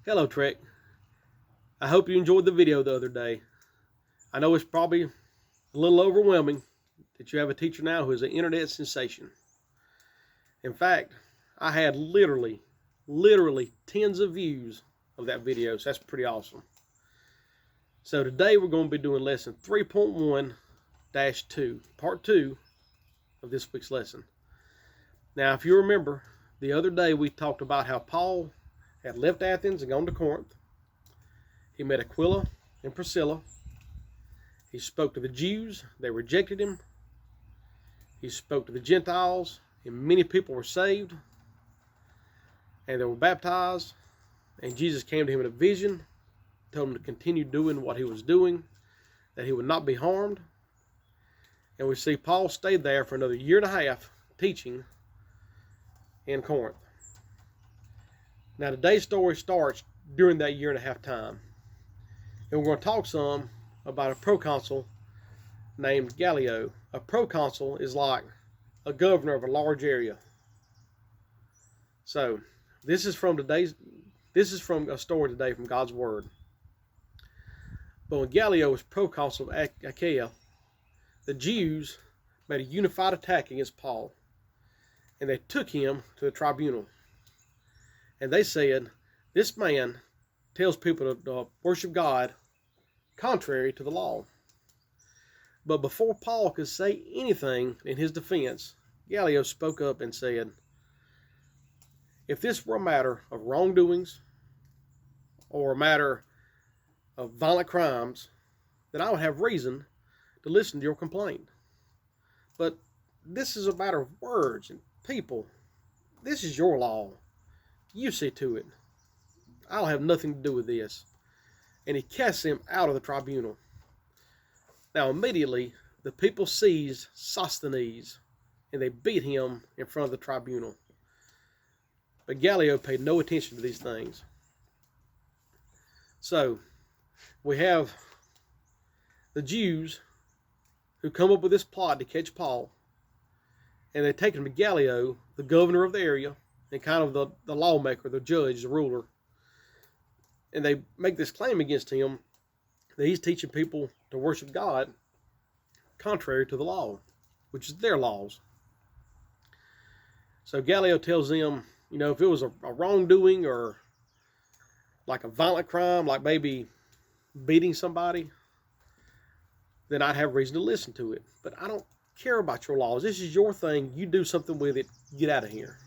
Hello, Trek. I hope you enjoyed the video the other day. I know it's probably a little overwhelming that you have a teacher now who is an internet sensation. In fact, I had literally tens of views of that video, so that's pretty awesome. So today we're going to be doing lesson 3.1-2, part 2 of this week's lesson. Now, if you remember, the other day we talked about how Paul had left Athens and gone to Corinth. He met Aquila and Priscilla. He spoke to the Jews. They rejected him. He spoke to the Gentiles, and many people were saved, and they were baptized. And Jesus came to him in a vision, told him to continue doing what he was doing, that he would not be harmed. And we see Paul stayed there for another year and a half teaching in Corinth. Now today's story starts during that year and a half time. And we're going to talk some about a proconsul named Gallio. A proconsul is like a governor of a large area. So this is from a story today from God's Word. But when Gallio was proconsul of Achaia, the Jews made a unified attack against Paul. And they took him to the tribunal. And they said, this man tells people to worship God contrary to the law. But before Paul could say anything in his defense, Gallio spoke up and said, if this were a matter of wrongdoings or a matter of violent crimes, then I would have reason to listen to your complaint. But this is a matter of words and people. This is your law. You see to it. I'll have nothing to do with this. And he cast him out of the tribunal. Now immediately the people seized Sosthenes and they beat him in front of the tribunal. But Gallio paid no attention to these things. So we have the Jews who come up with this plot to catch Paul. And they take him to Gallio, the governor of the area, and kind of the lawmaker, the judge, the ruler. And they make this claim against him that he's teaching people to worship God contrary to the law, which is their laws. So Gallio tells them, you know, if it was a wrongdoing or like a violent crime, like maybe beating somebody, then I'd have reason to listen to it. But I don't care about your laws. This is your thing. You do something with it. Get out of here.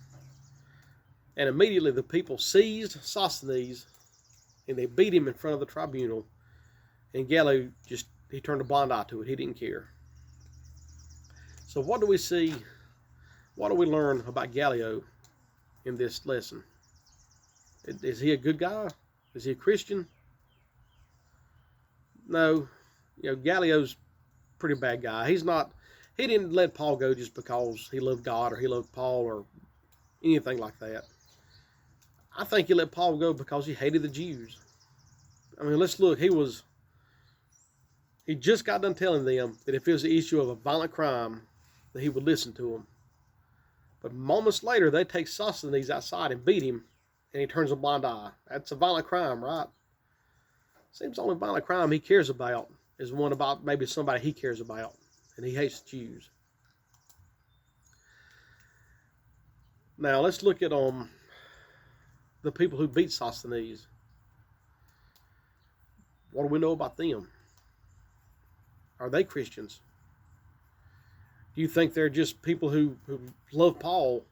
And immediately the people seized Sosthenes and they beat him in front of the tribunal. And Gallio he turned a blind eye to it. He didn't care. So what do we see? What do we learn about Gallio in this lesson? Is he a good guy? Is he a Christian? No. You know, Gallio's a pretty bad guy. He didn't let Paul go just because he loved God or he loved Paul or anything like that. I think he let Paul go because he hated the Jews. I mean, let's look. He just got done telling them that if it was the issue of a violent crime, that he would listen to them. But moments later, they take Sosthenes outside and beat him, and he turns a blind eye. That's a violent crime, right? Seems the only violent crime he cares about is one about maybe somebody he cares about, and he hates Jews. Now, let's look at the people who beat Sosthenes. What do we know about them? Are they Christians? Do you think they're just people who love Paul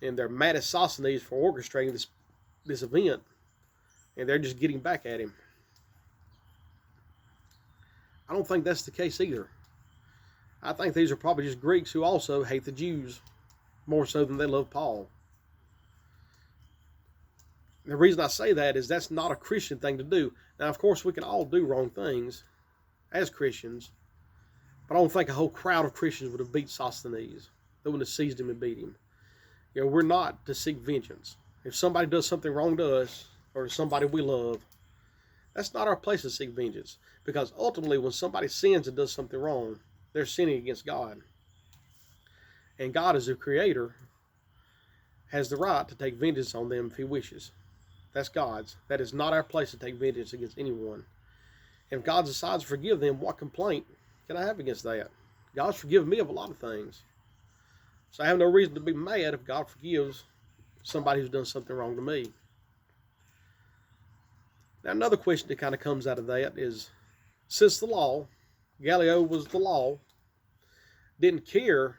and they're mad at Sosthenes for orchestrating this event and they're just getting back at him? I don't think that's the case either. I think these are probably just Greeks who also hate the Jews more so than they love Paul. The reason I say that is that's not a Christian thing to do. Now, of course, we can all do wrong things as Christians, but I don't think a whole crowd of Christians would have beat Sosthenes. They wouldn't have seized him and beat him. You know, we're not to seek vengeance. If somebody does something wrong to us or to somebody we love, that's not our place to seek vengeance. Because ultimately, when somebody sins and does something wrong, they're sinning against God. And God, as the Creator, has the right to take vengeance on them if He wishes. That's God's. That is not our place to take vengeance against anyone. If God decides to forgive them, what complaint can I have against that? God's forgiven me of a lot of things. So I have no reason to be mad if God forgives somebody who's done something wrong to me. Now, another question that kind of comes out of that is, since the law, Gallio was the law, didn't care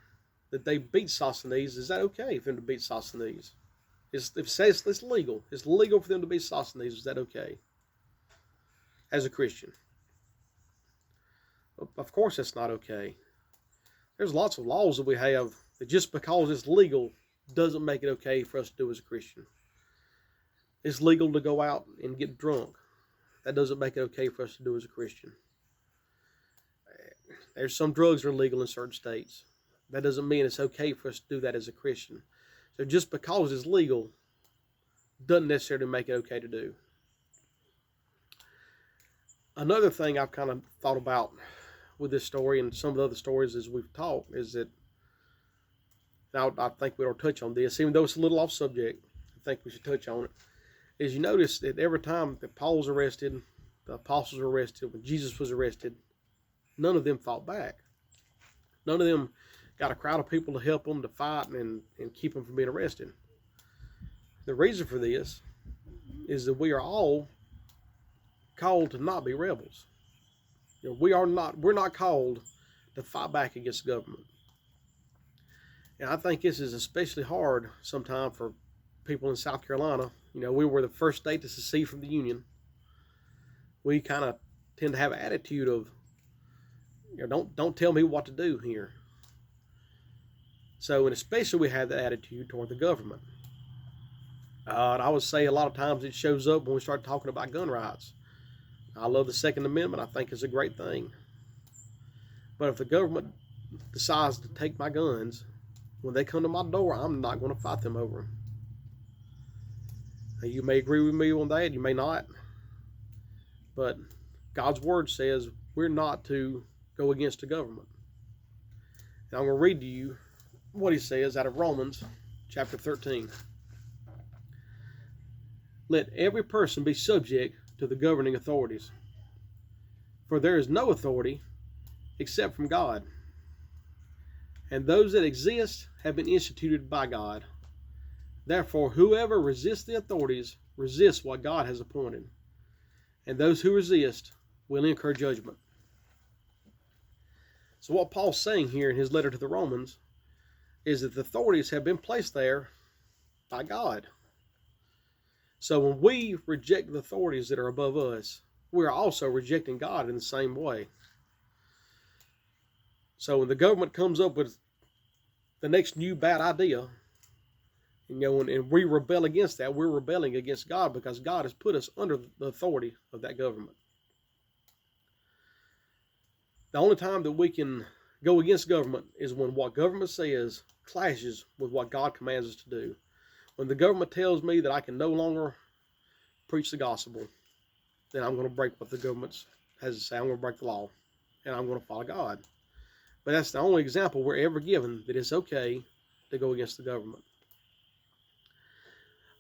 that they beat Sosthenes, is that okay for them to beat Sosthenes? It says it's legal. It's legal for them to beat Sosthenes. Is that okay as a Christian? Of course that's not okay. There's lots of laws that we have that just because it's legal doesn't make it okay for us to do as a Christian. It's legal to go out and get drunk. That doesn't make it okay for us to do as a Christian. There's some drugs that are legal in certain states. That doesn't mean it's okay for us to do that as a Christian. So just because it's legal doesn't necessarily make it okay to do. Another thing I've kind of thought about with this story and some of the other stories as we've talked is that, now I think we ought to touch on this, even though it's a little off subject, I think we should touch on it, is you notice that every time that Paul was arrested, the apostles were arrested, when Jesus was arrested, none of them fought back. None of them got a crowd of people to help them to fight and keep them from being arrested. The reason for this is that we are all called to not be rebels. You know, we're not called to fight back against the government. And I think this is especially hard sometimes for people in South Carolina. You know, we were the first state to secede from the Union. We kind of tend to have an attitude of, you know, don't tell me what to do here. So, and especially we have that attitude toward the government. And I would say a lot of times it shows up when we start talking about gun rights. I love the Second Amendment. I think it's a great thing. But if the government decides to take my guns, when they come to my door, I'm not going to fight them over them. Now, you may agree with me on that. You may not. But God's Word says we're not to go against the government. Now, I'm going to read to you what he says out of Romans chapter 13. Let every person be subject to the governing authorities, for there is no authority except from God, and those that exist have been instituted by God. Therefore, whoever resists the authorities resists what God has appointed, and those who resist will incur judgment. So what Paul's saying here in his letter to the Romans is that the authorities have been placed there by God. So when we reject the authorities that are above us, we're also rejecting God in the same way. So when the government comes up with the next new bad idea, you know, and we rebel against that, we're rebelling against God because God has put us under the authority of that government. The only time that we can go against government is when what government says clashes with what God commands us to do. When the government tells me that I can no longer preach the gospel, then I'm going to break what the government has to say. I'm going to break the law, and I'm going to follow God. But that's the only example we're ever given that it's okay to go against the government.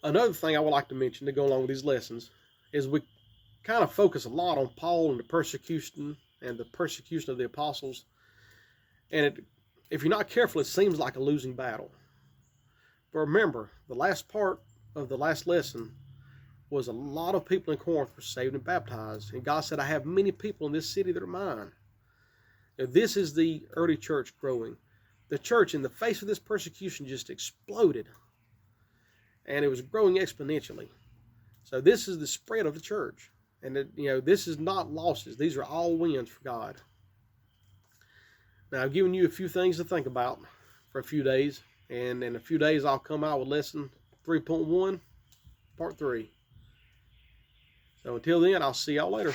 Another thing I would like to mention to go along with these lessons is we kind of focus a lot on Paul and the persecution of the apostles. And if you're not careful, it seems like a losing battle. But remember, the last part of the last lesson was a lot of people in Corinth were saved and baptized. And God said, I have many people in this city that are mine. Now, this is the early church growing. The church, in the face of this persecution, just exploded. And it was growing exponentially. So this is the spread of the church. And this is not losses. These are all wins for God. Now, I've given you a few things to think about for a few days. And in a few days, I'll come out with lesson 3.1, part 3. So until then, I'll see y'all later.